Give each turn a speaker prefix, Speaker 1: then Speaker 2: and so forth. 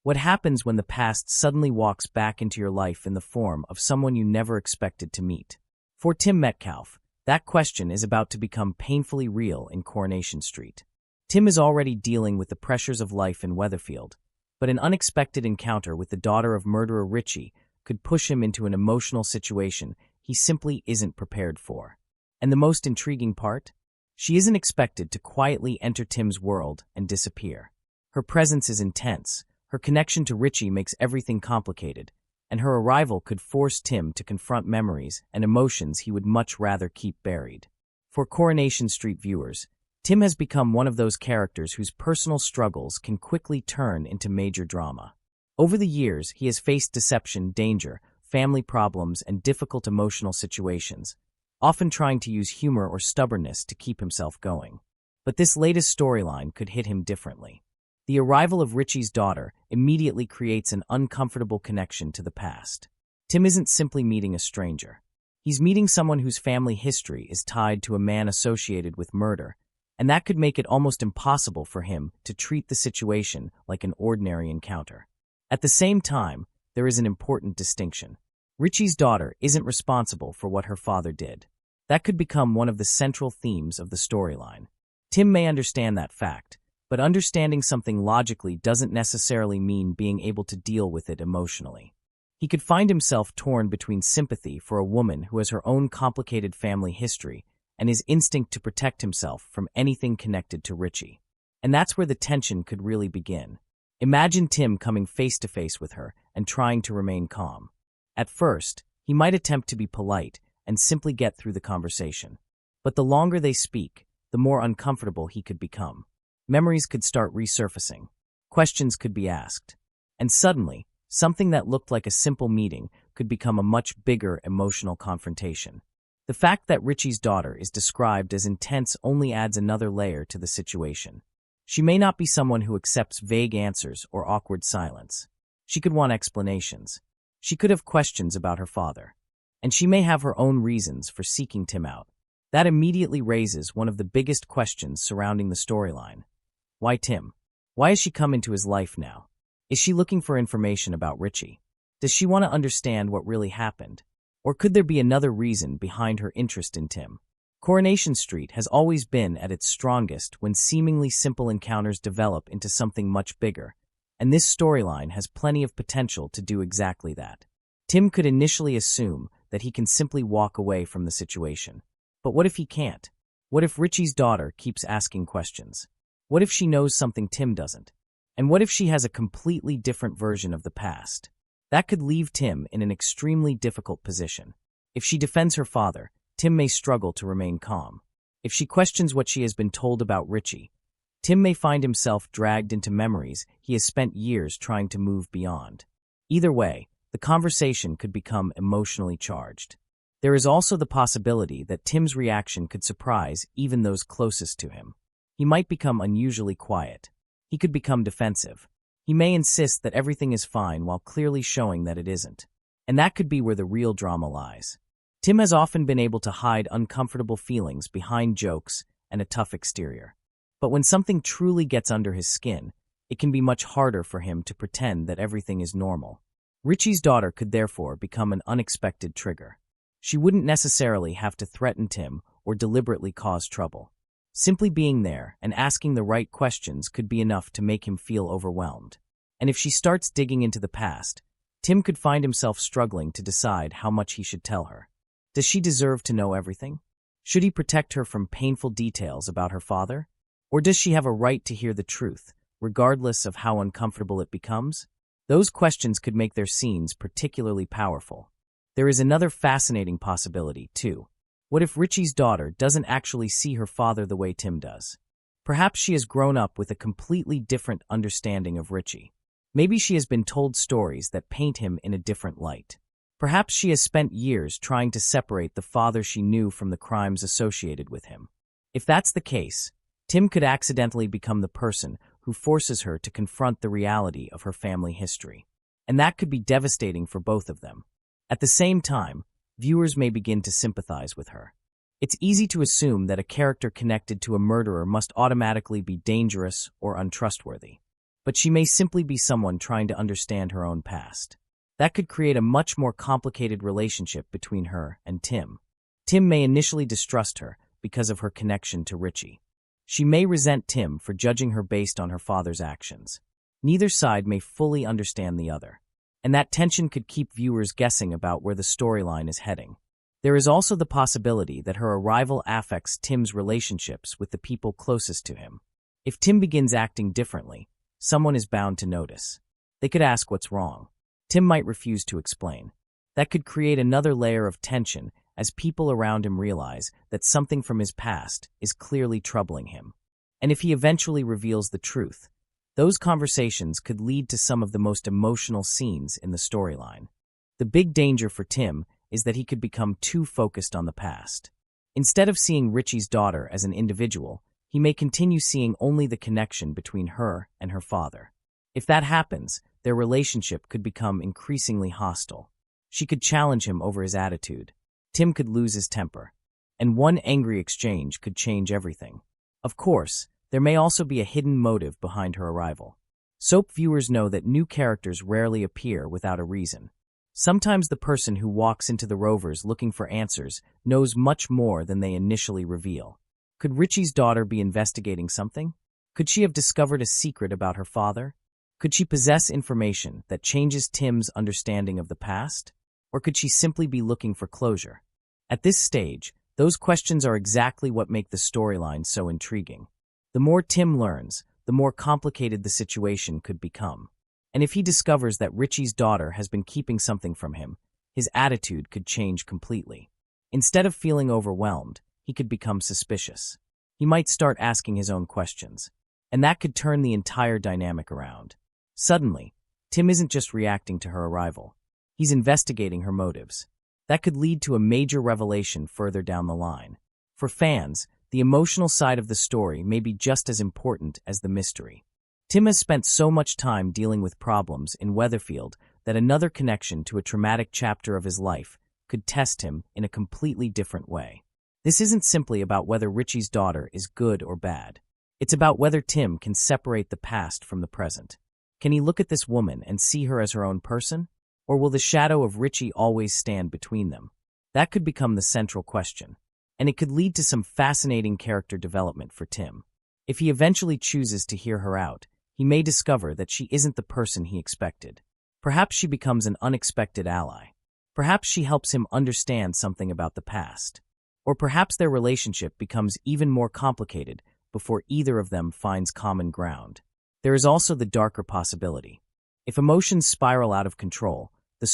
Speaker 1: What happens when the past suddenly walks back into your life in the form of someone you never expected to meet? For Tim Metcalf, that question is about to become painfully real in Coronation Street. Tim is already dealing with the pressures of life in Weatherfield, but an unexpected encounter with the daughter of murderer Richie could push him into an emotional situation he simply isn't prepared for. And the most intriguing part? She isn't expected to quietly enter Tim's world and disappear. Her presence is intense, her connection to Richie makes everything complicated, and her arrival could force Tim to confront memories and emotions he would much rather keep buried. For Coronation Street viewers, Tim has become one of those characters whose personal struggles can quickly turn into major drama. Over the years, he has faced deception, danger, family problems, and difficult emotional situations, often trying to use humor or stubbornness to keep himself going. But this latest storyline could hit him differently. The arrival of Richie's daughter immediately creates an uncomfortable connection to the past. Tim isn't simply meeting a stranger. He's meeting someone whose family history is tied to a man associated with murder, and that could make it almost impossible for him to treat the situation like an ordinary encounter. At the same time, there is an important distinction. Richie's daughter isn't responsible for what her father did. That could become one of the central themes of the storyline. Tim may understand that fact, but understanding something logically doesn't necessarily mean being able to deal with it emotionally. He could find himself torn between sympathy for a woman who has her own complicated family history and his instinct to protect himself from anything connected to Richie. And that's where the tension could really begin. Imagine Tim coming face to face with her and trying to remain calm. At first, he might attempt to be polite and simply get through the conversation. But the longer they speak, the more uncomfortable he could become. Memories could start resurfacing. Questions could be asked. And suddenly, something that looked like a simple meeting could become a much bigger emotional confrontation. The fact that Richie's daughter is described as intense only adds another layer to the situation. She may not be someone who accepts vague answers or awkward silence. She could want explanations. She could have questions about her father. And she may have her own reasons for seeking Tim out. That immediately raises one of the biggest questions surrounding the storyline. Why Tim? Why has she come into his life now? Is she looking for information about Richie? Does she want to understand what really happened? Or could there be another reason behind her interest in Tim? Coronation Street has always been at its strongest when seemingly simple encounters develop into something much bigger, and this storyline has plenty of potential to do exactly that. Tim could initially assume that he can simply walk away from the situation. But what if he can't? What if Richie's daughter keeps asking questions? What if she knows something Tim doesn't? And what if she has a completely different version of the past? That could leave Tim in an extremely difficult position. If she defends her father, Tim may struggle to remain calm. If she questions what she has been told about Richie, Tim may find himself dragged into memories he has spent years trying to move beyond. Either way, the conversation could become emotionally charged. There is also the possibility that Tim's reaction could surprise even those closest to him. He might become unusually quiet. He could become defensive. He may insist that everything is fine while clearly showing that it isn't. And that could be where the real drama lies. Tim has often been able to hide uncomfortable feelings behind jokes and a tough exterior. But when something truly gets under his skin, it can be much harder for him to pretend that everything is normal. Richie's daughter could therefore become an unexpected trigger. She wouldn't necessarily have to threaten Tim or deliberately cause trouble. Simply being there and asking the right questions could be enough to make him feel overwhelmed. And if she starts digging into the past, Tim could find himself struggling to decide how much he should tell her. Does she deserve to know everything? Should he protect her from painful details about her father? Or does she have a right to hear the truth, regardless of how uncomfortable it becomes? Those questions could make their scenes particularly powerful. There is another fascinating possibility, too. What if Richie's daughter doesn't actually see her father the way Tim does? Perhaps she has grown up with a completely different understanding of Richie. Maybe she has been told stories that paint him in a different light. Perhaps she has spent years trying to separate the father she knew from the crimes associated with him. If that's the case, Tim could accidentally become the person who forces her to confront the reality of her family history. And that could be devastating for both of them. At the same time, viewers may begin to sympathize with her. It's easy to assume that a character connected to a murderer must automatically be dangerous or untrustworthy. but she may simply be someone trying to understand her own past. That could create a much more complicated relationship between her and Tim. Tim may initially distrust her because of her connection to Richie. She may resent Tim for judging her based on her father's actions. Neither side may fully understand the other, and that tension could keep viewers guessing about where the storyline is heading. There is also the possibility that her arrival affects Tim's relationships with the people closest to him. If Tim begins acting differently, someone is bound to notice. They could ask what's wrong. Tim might refuse to explain. That could create another layer of tension as people around him realize that something from his past is clearly troubling him. And if he eventually reveals the truth, those conversations could lead to some of the most emotional scenes in the storyline. The big danger for Tim is that he could become too focused on the past. Instead of seeing Richie's daughter as an individual, he may continue seeing only the connection between her and her father. If that happens, their relationship could become increasingly hostile. She could challenge him over his attitude. Tim could lose his temper. And one angry exchange could change everything. Of course, there may also be a hidden motive behind her arrival. Soap viewers know that new characters rarely appear without a reason. Sometimes the person who walks into the Rovers looking for answers knows much more than they initially reveal. Could Richie's daughter be investigating something? Could she have discovered a secret about her father? Could she possess information that changes Tim's understanding of the past? Or could she simply be looking for closure? At this stage, those questions are exactly what make the storyline so intriguing. The more Tim learns, the more complicated the situation could become. And if he discovers that Richie's daughter has been keeping something from him, his attitude could change completely. Instead of feeling overwhelmed, he could become suspicious. He might start asking his own questions, and that could turn the entire dynamic around. Suddenly, Tim isn't just reacting to her arrival. He's investigating her motives. That could lead to a major revelation further down the line. For fans, the emotional side of the story may be just as important as the mystery. Tim has spent so much time dealing with problems in Weatherfield that another connection to a traumatic chapter of his life could test him in a completely different way. This isn't simply about whether Richie's daughter is good or bad. It's about whether Tim can separate the past from the present. Can he look at this woman and see her as her own person? Or will the shadow of Richie always stand between them? That could become the central question, and it could lead to some fascinating character development for Tim. If he eventually chooses to hear her out, he may discover that she isn't the person he expected. Perhaps she becomes an unexpected ally. Perhaps she helps him understand something about the past. Or perhaps their relationship becomes even more complicated before either of them finds common ground. There is also the darker possibility. If emotions spiral out of control, the